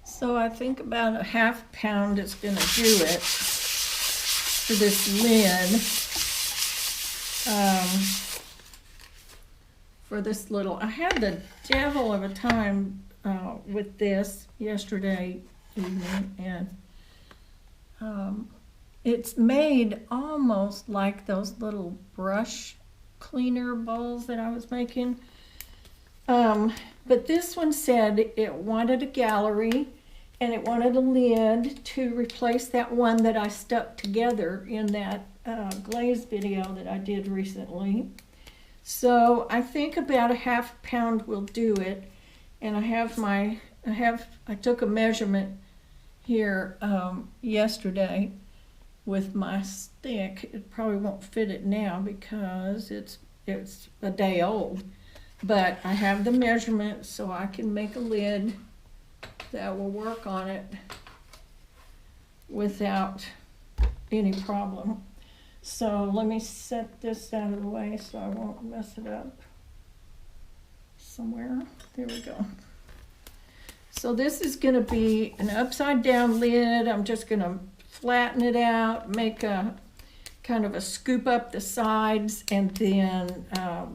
So I think about a half pound is gonna do it for this lid. For this little, I had the devil of a time with this yesterday evening, and it's made almost like those little brush cleaner bowls that I was making. But this one said it wanted a gallery and it wanted a lid to replace that one that I stuck together in that glaze video that I did recently. So I think about a half pound will do it. And I took a measurement here yesterday with my stick. It probably won't fit it now because it's a day old. But I have the measurement so I can make a lid that will work on it without any problem. So let me set this out of the way so I won't mess it up somewhere. There we go. So this is going to be an upside down lid. I'm just going to flatten it out, make a kind of a scoop up the sides, and then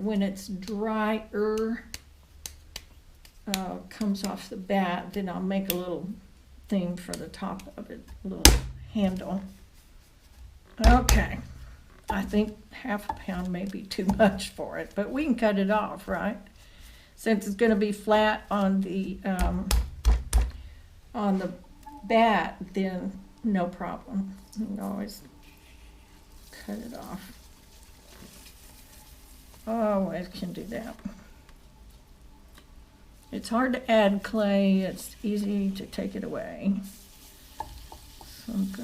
when it's drier, comes off the bat, then I'll make a little thing for the top of it, a little handle. Okay, I think half a pound may be too much for it, but we can cut it off, right? Since it's going to be flat on the bat, then no problem. You can always cut it off. Oh, I can do that. It's hard to add clay. It's easy to take it away. So I've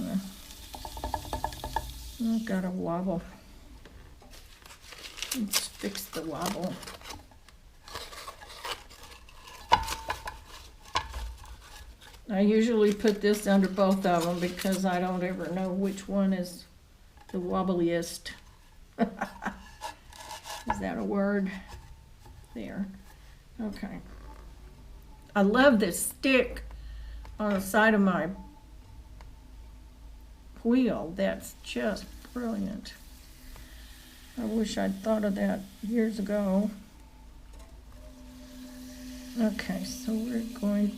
got a wobble. Let's fix the wobble. I usually put this under both of them because I don't ever know which one is the wobbliest. Is that a word? There. Okay. I love this stick on the side of my wheel. That's just brilliant. I wish I'd thought of that years ago. Okay, so we're going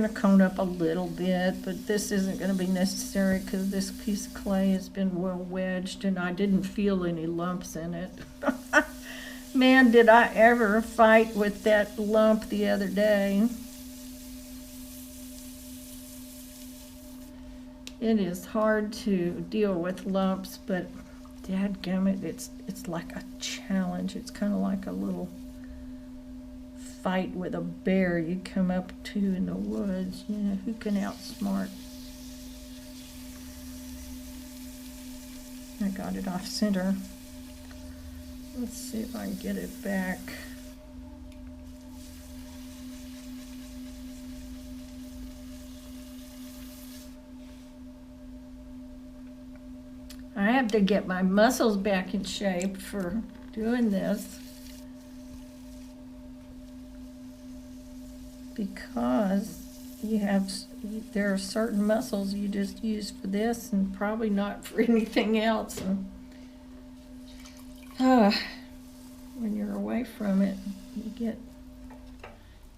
to cone up a little bit, but this isn't going to be necessary because this piece of clay has been well wedged and I didn't feel any lumps in it. Man, did I ever fight with that lump the other day. It is hard to deal with lumps, but dadgummit, it's like a challenge. It's kind of like a little fight with a bear you come up to in the woods. You know, who can outsmart? I got it off center. Let's see if I can get it back. I have to get my muscles back in shape for doing this, because there are certain muscles you just use for this and probably not for anything else. And, when you're away from it, you're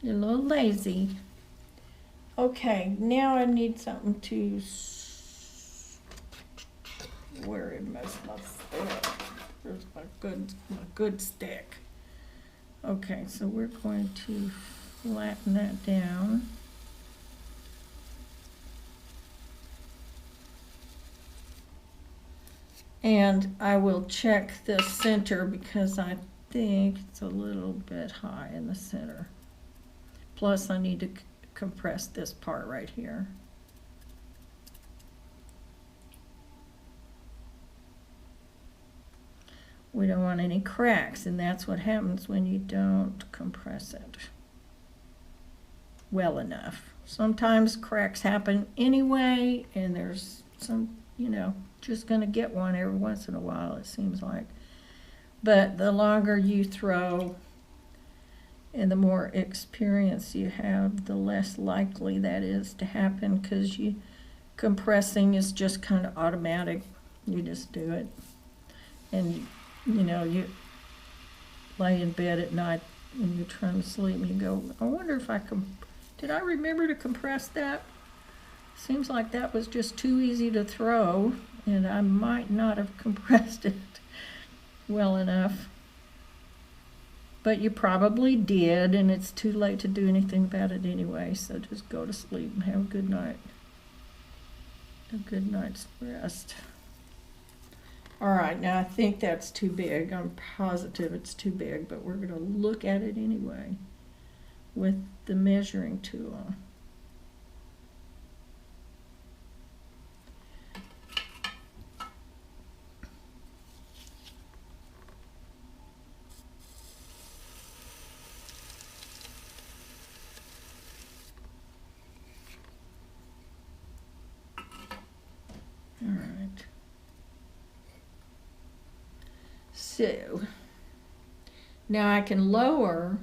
a little lazy. Okay, now I need something to, where is my stick? Where's my good stick? Okay, so we're going to flatten that down. And I will check the center because I think it's a little bit high in the center. Plus I need to compress this part right here. We don't want any cracks, and that's what happens when you don't compress it well enough. Sometimes cracks happen anyway, and there's some, just gonna get one every once in a while, it seems like. But the longer you throw And the more experience you have, the less likely that is to happen, because compressing is just kind of automatic. You just do it. And you lay in bed at night and you're trying to sleep and you go, I wonder if did I remember to compress that? Seems like that was just too easy to throw, and I might not have compressed it well enough. But you probably did, and it's too late to do anything about it anyway, so just go to sleep and have a good night. A good night's rest. All right, now I think that's too big. I'm positive it's too big, but we're going to look at it anyway with the measuring tool. All right. So now I can lower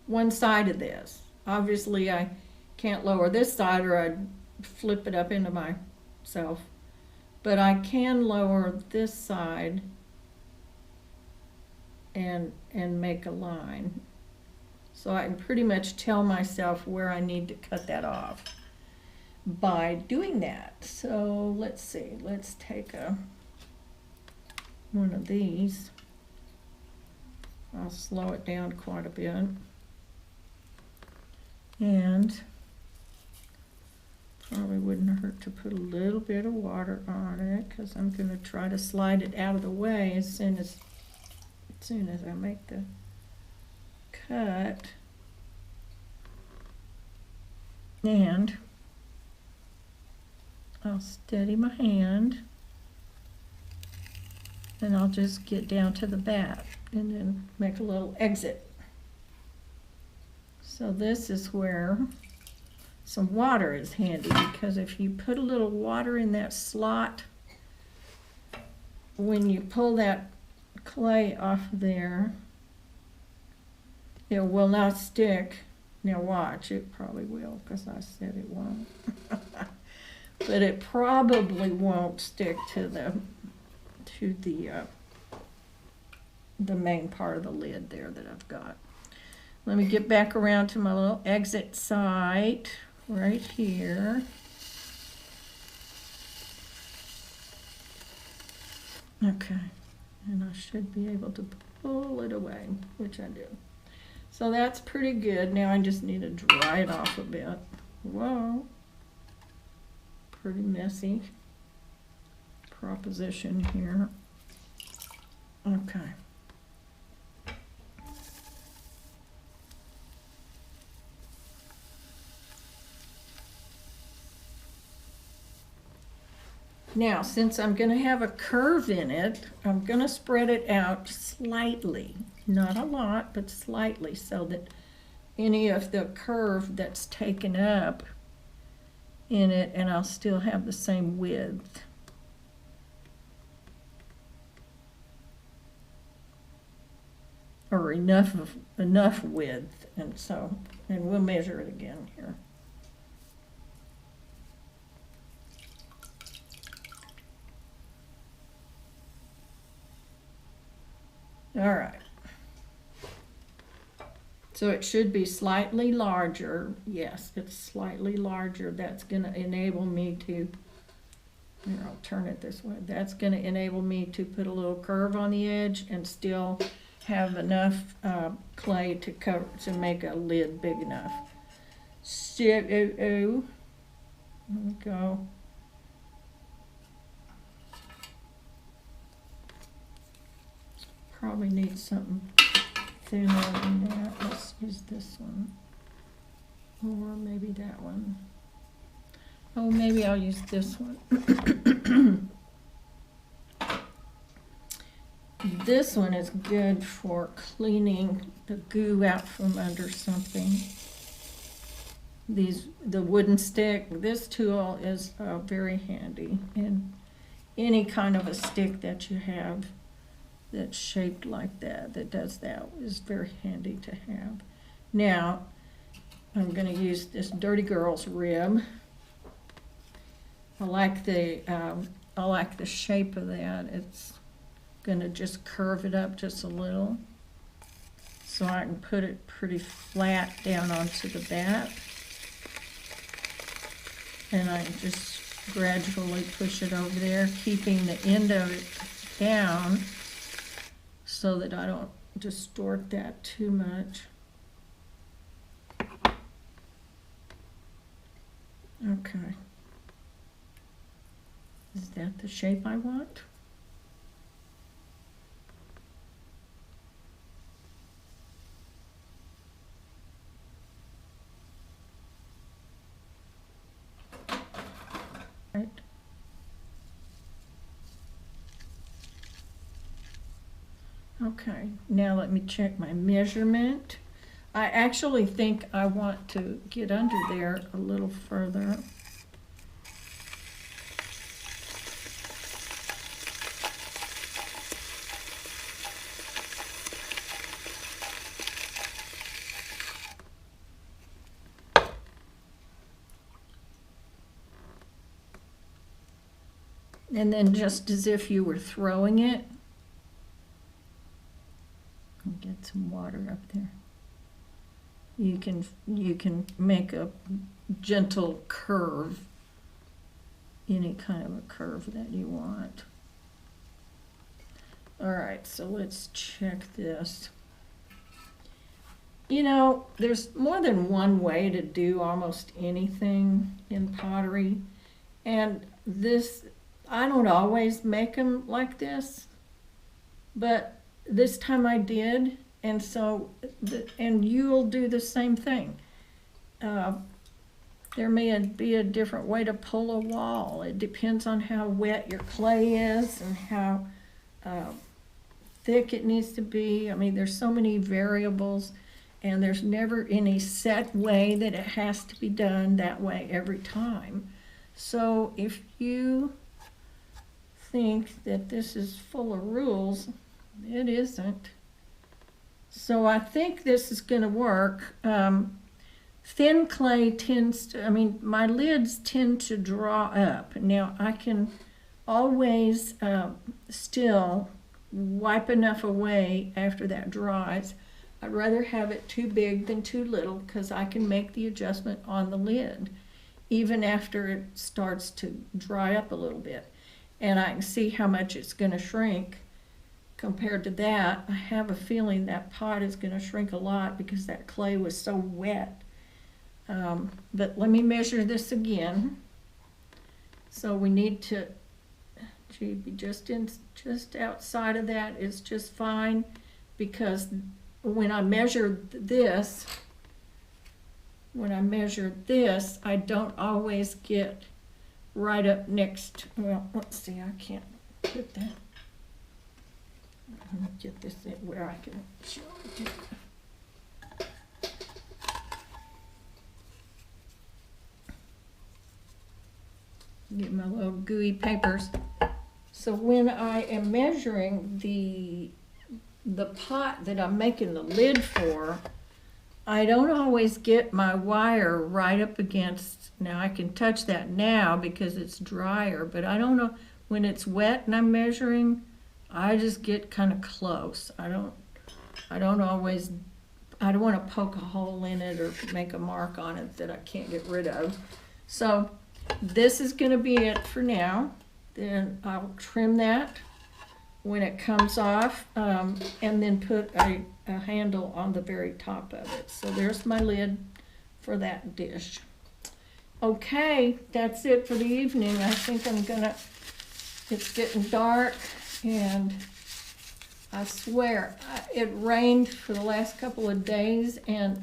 one side of this. Obviously I can't lower this side or I'd flip it up into myself. But I can lower this side and make a line. So I can pretty much tell myself where I need to cut that off by doing that. So let's see, let's take one of these. I'll slow it down quite a bit. And probably wouldn't hurt to put a little bit of water on it, because I'm going to try to slide it out of the way as soon as I make the cut. And I'll steady my hand, and I'll just get down to the bat and then make a little exit. So this is where some water is handy, because if you put a little water in that slot, when you pull that clay off there, it will not stick. Now watch, it probably will, because I said it won't. But it probably won't stick to the main part of the lid there that I've got. Let me get back around to my little exit site right here. Okay, and I should be able to pull it away, which I do. So that's pretty good. Now I just need to dry it off a bit. Whoa. Pretty messy proposition here. Okay. Now, since I'm going to have a curve in it, I'm going to spread it out slightly. Not a lot, but slightly, so that any of the curve that's taken up in it, and I'll still have the same width. Or enough width, and we'll measure it again here. All right. So it should be slightly larger. Yes, it's slightly larger. That's going to enable me to, here, I'll turn it this way. That's going to enable me to put a little curve on the edge and still have enough clay to make a lid big enough. So, there we go. Probably need something thinner than that. Let's use this one. Or maybe that one. Oh, maybe I'll use this one. This one is good for cleaning the goo out from under something. The wooden stick, this tool is very handy. And any kind of a stick that you have that's shaped like that, that does that, is very handy to have. Now, I'm going to use this Dirty Girl's rib. I like the shape of that. It's going to just curve it up just a little, so I can put it pretty flat down onto the bat. And I just gradually push it over there, keeping the end of it down so that I don't distort that too much. Okay. Is that the shape I want? Right. Okay, now let me check my measurement. I actually think I want to get under there a little further. And then just as if you were throwing it, get some water up there. You can make a gentle curve, any kind of a curve that you want. All right, so let's check this. You know, there's more than one way to do almost anything in pottery, and this, I don't always make them like this, but this time I did, and so, and you'll do the same thing. There may be a different way to pull a wall. It depends on how wet your clay is and how thick it needs to be. I mean, there's so many variables, and there's never any set way that it has to be done that way every time. So if you think that this is full of rules, it isn't. So I think this is going to work. Thin clay tends to, I mean, my lids tend to draw up. Now I can always still wipe enough away after that dries. I'd rather have it too big than too little, because I can make the adjustment on the lid even after it starts to dry up a little bit. And I can see how much it's going to shrink. Compared to that, I have a feeling that pot is going to shrink a lot because that clay was so wet. But let me measure this again. So we need to, be just outside of that is just fine, because when I measured this, I don't always get right up next. Well, let's see, I can't put that. I'm gonna get this in where I can show it. Get my little gooey papers. So when I am measuring the pot that I'm making the lid for, I don't always get my wire right up against. Now I can touch that now because it's drier, but I don't know when it's wet and I'm measuring. I just get kind of close. I don't want to poke a hole in it or make a mark on it that I can't get rid of. So this is going to be it for now. Then I'll trim that when it comes off, and then put a handle on the very top of it. So there's my lid for that dish. Okay, that's it for the evening. I think it's getting dark. And I swear, it rained for the last couple of days, and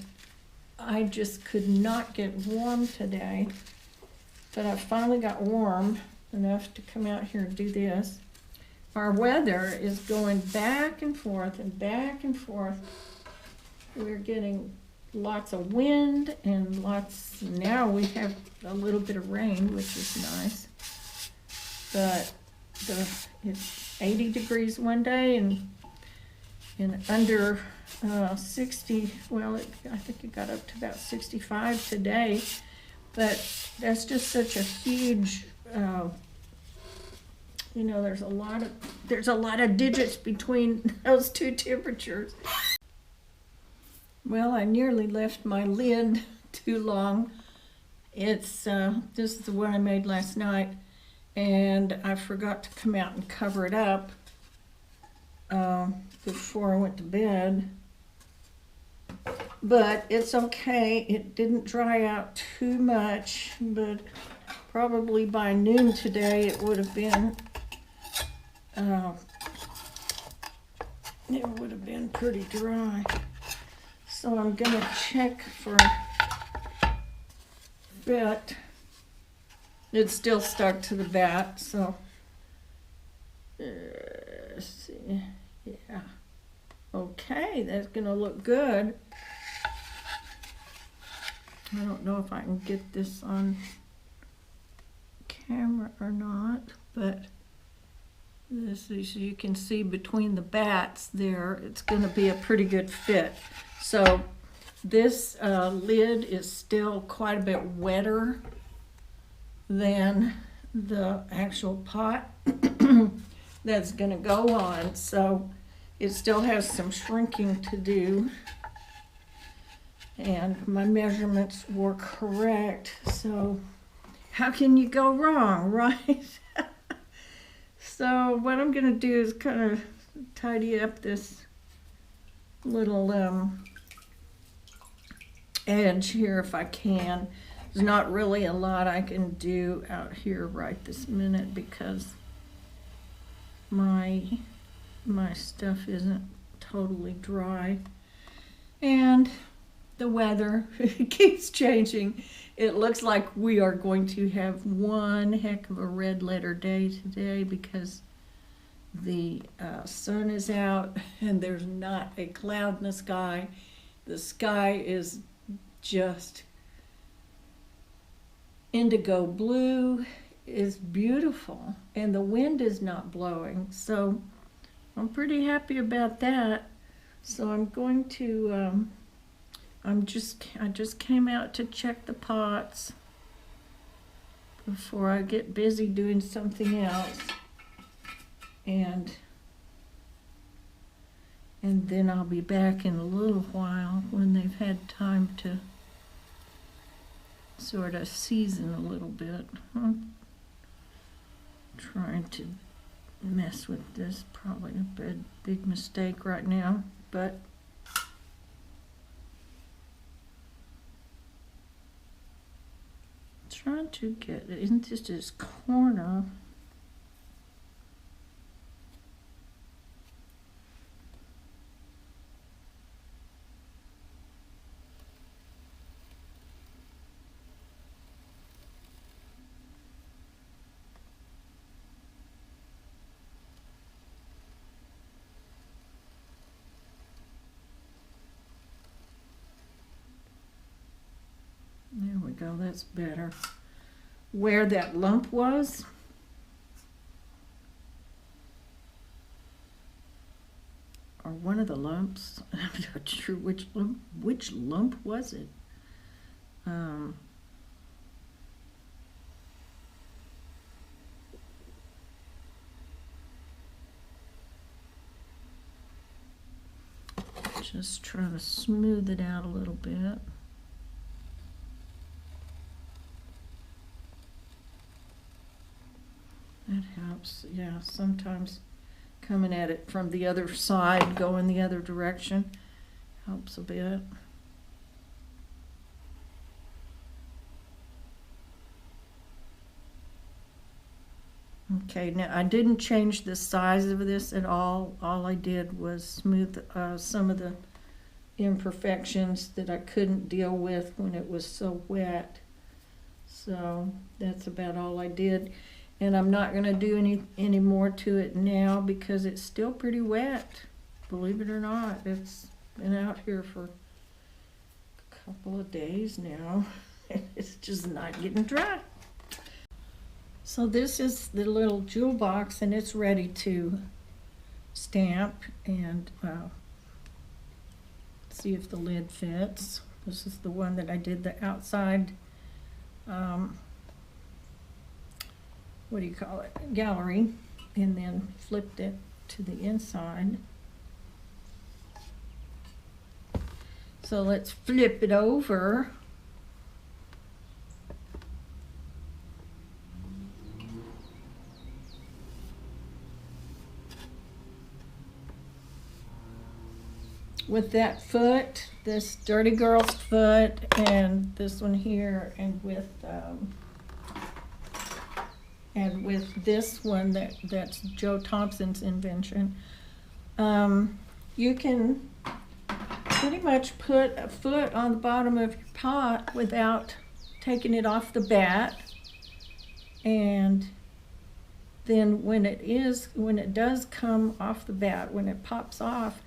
I just could not get warm today. But I finally got warm enough to come out here and do this. Our weather is going back and forth and back and forth. We're getting lots of wind and now we have a little bit of rain, which is nice. But it's 80 degrees one day and under 60, well, I think it got up to about 65 today, but that's just such a huge, you know, there's a lot of digits between those two temperatures. Well, I nearly left my lid too long. It's this is the one I made last night, and I forgot to come out and cover it up before I went to bed. But it's okay. It didn't dry out too much, but probably by noon today it would have been pretty dry. So I'm gonna check for bit. It's still stuck to the bat, so let's see. Yeah. Okay, that's gonna look good. I don't know if I can get this on camera or not, but this, as you can see between the bats there, it's going to be a pretty good fit. So this lid is still quite a bit wetter than the actual pot that's going to go on. So it still has some shrinking to do. And my measurements were correct. So how can you go wrong, right? So what I'm going to do is kind of tidy up this little edge here if I can. There's not really a lot I can do out here right this minute because my stuff isn't totally dry. And the weather keeps changing. It looks like we are going to have one heck of a red letter day today because the sun is out and there's not a cloud in the sky. The sky is just indigo blue. Is beautiful and the wind is not blowing. So I'm pretty happy about that. So I'm going to I just came out to check the pots before I get busy doing something else, and then I'll be back in a little while when they've had time to sort of season a little bit. I'm trying to mess with this, probably a big mistake right now, but trying to get it into this corner. There we go, that's better. Where that lump was, or one of the lumps, I'm not sure which lump was it. Just trying to smooth it out a little bit. That helps, yeah, sometimes coming at it from the other side, going the other direction, helps a bit. Okay, now I didn't change the size of this at all. All I did was smooth some of the imperfections that I couldn't deal with when it was so wet. So that's about all I did. And I'm not going to do any more to it now because it's still pretty wet. Believe it or not, it's been out here for a couple of days now. It's just not getting dry. So this is the little jewel box and it's ready to stamp and see if the lid fits. This is the one that I did the outside, what do you call it, gallery, and then flipped it to the inside. So let's flip it over. With that foot, this dirty girl's foot, and this one here, and with this one that's Joe Thompson's invention, you can pretty much put a foot on the bottom of your pot without taking it off the bat, and then when it does come off the bat, when it pops off,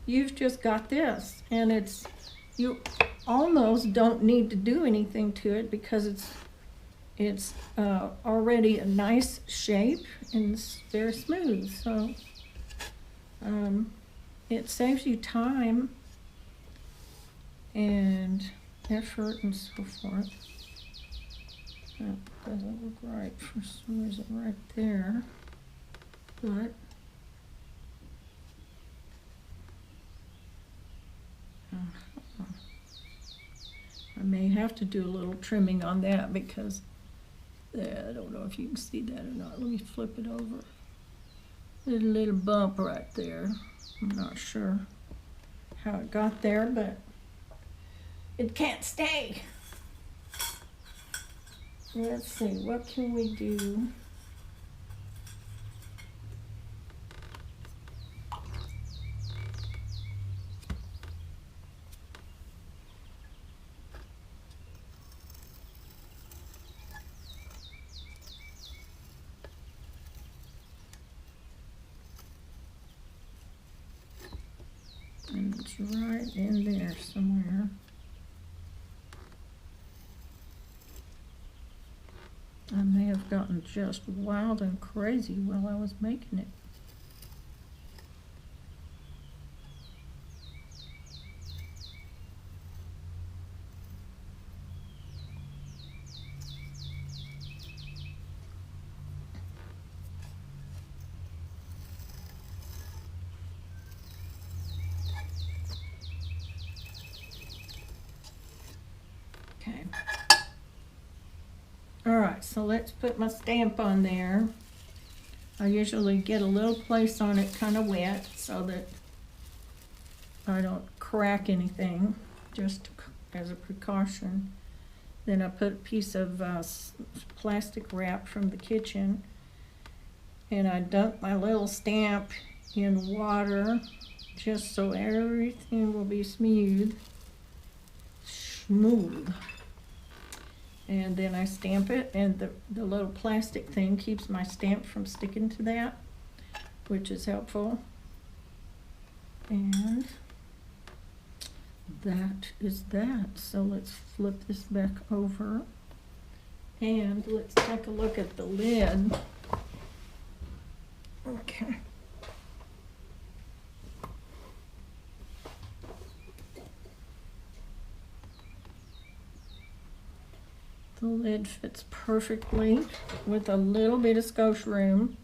you've just got this, and you almost don't need to do anything to it because it's already a nice shape and it's very smooth. So it saves you time and effort and so forth. That doesn't look right for some reason right there, but I may have to do a little trimming on that because I don't know if you can see that or not. Let me flip it over. There's a little bump right there. I'm not sure how it got there, but it can't stay. Let's see, what can we do? And it's right in there somewhere. I may have gotten just wild and crazy while I was making it. Okay. All right, so let's put my stamp on there. I usually get a little place on it kind of wet so that I don't crack anything, just as a precaution. Then I put a piece of plastic wrap from the kitchen, and I dunk my little stamp in water just so everything will be smooth. And then I stamp it, and the little plastic thing keeps my stamp from sticking to that, which is helpful. And that is that. So let's flip this back over, and let's take a look at the lid. Okay. The lid fits perfectly with a little bit of scotch room,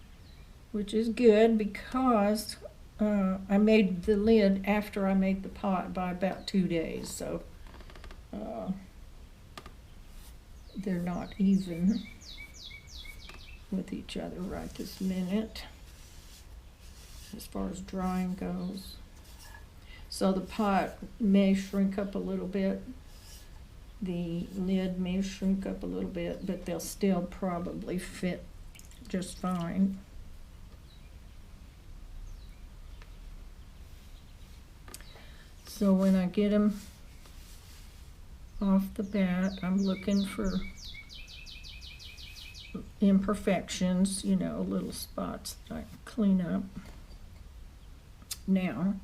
which is good because I made the lid after I made the pot by about 2 days, so they're not even with each other right this minute as far as drying goes. So the pot may shrink up a little bit. The lid may shrink up a little bit, but they'll still probably fit just fine. So when I get them off the bat, I'm looking for imperfections, you know, little spots that I can clean up. Now,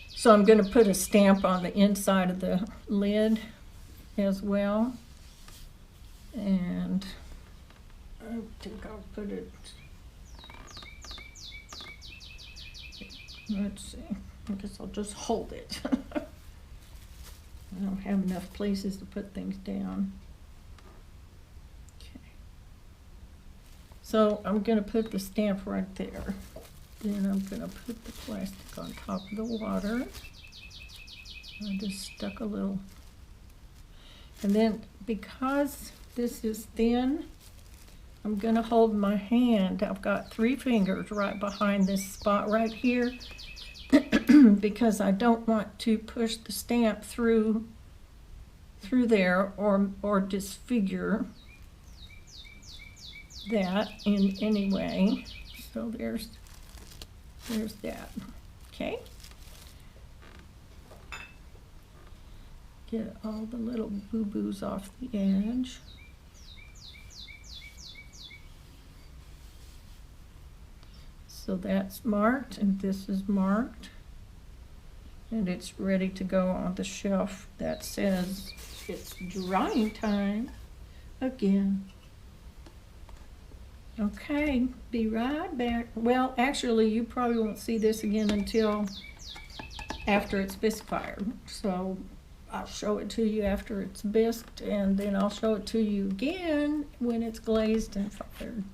so I'm going to put a stamp on the inside of the lid as well. And I think I'll put it Let's see, I guess I'll just hold it. I don't have enough places to put things down. Okay. So I'm gonna put the stamp right there. Then I'm gonna put the plastic on top of the water. I just stuck a little. And then because this is thin, I'm gonna hold my hand. I've got 3 fingers right behind this spot right here because I don't want to push the stamp through there or disfigure that in any way. So there's that. Okay. Get all the little boo-boos off the edge. So that's marked, and this is marked. And it's ready to go on the shelf that says it's drying time again. Okay, be right back. Well, actually, you probably won't see this again until after it's bisque fired. So I'll show it to you after it's bisqued, and then I'll show it to you again when it's glazed and fired.